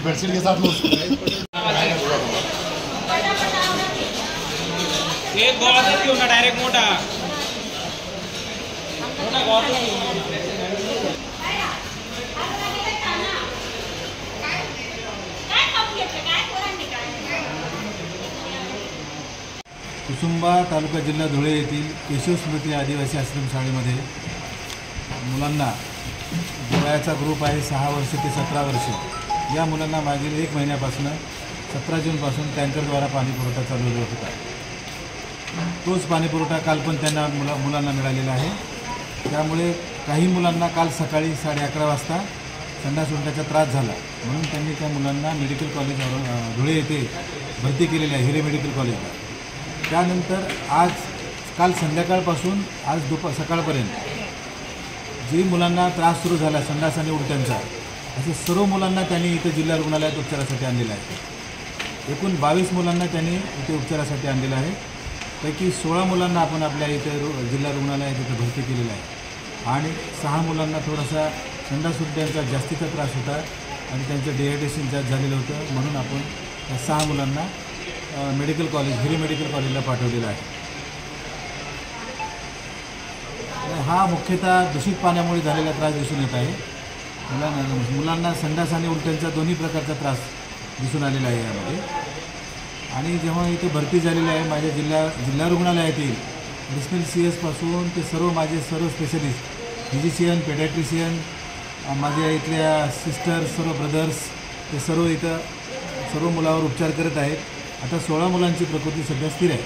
Bedsheet के साथ एक गोळा क्यों ना डायरेक्ट मोठा कुसुंबा तालुका जिल्हा धुळे येथील केशव स्मृती आदिवासी आश्रमशाळेमध्ये मुलांना डोळ्याचा ग्रुप आहे 6 वर्ष ते 17 वर्ष। या मुलांना मागील 1 महिन्यापासून 17 जूनपासून टँकरद्वारा पाणी पुरवठा चालू होता। तोच पाणी पुरवठा काल पण त्यांना मुलांना मिळालेला आहे। त्यामुळे काही मुलांना काल सकाळी 11:30 वाजता संडास उलट्याचा त्रास झाला, म्हणून त्यांनी त्या मुलांना मेडिकल कॉलेज धुळे येथे भरती केलेले आहे, हिरे मेडिकल कॉलेजला। त्यानंतर काल संध्याकाळपासून आज सकाळपर्यंत जी मुलांना त्रास सुरू झाला संडास आणि उलट्यांचा, असे सर्व मुलांना त्यांनी इथे जिल्हा रुग्णालयात उपचारासाठी आणलेलं आहे। एकूण 22 मुलांना त्यांनी इथे उपचारासाठी आणलेलं आहे। पैकी 16 मुलांना आपण आपल्या इथे जिल्हा रुग्णालयात इथे भरती केलेलं आहे आणि 6 मुलांना थोडासा संडास उलट्यांचा जास्तीचा त्रास होता आणि त्यांचं डिहायड्रेशन जास्त झालेलं होतं, म्हणून आपण त्या 6 मुलांना मेडिकल कॉलेज हिरे मेडिकल कॉलेजला पाठवलेला आहे। हा मुख्यतः दूषित पाण्यामुळे झालेला त्रास दिसून येत आहे। मुलांना संडास आणि उलट्यांचा दोन्ही प्रकारचा त्रास दिसून आलेला आहे यामध्ये। आणि जेव्हा इथे भरती झालेली आहे माझ्या जिल्हा रुग्णालयातील डिस्पेल CS पासून ते सर्व स्पेशलिस्ट फिजिशियन, पेडॅट्रिशियन, माझ्या इथल्या सिस्टर, सर्व ब्रदर्स, ते सर्व इथं सर्व मुलावर उपचार करत आहेत। आता 16 मुलांची प्रकृती सध्या स्थिर आहे।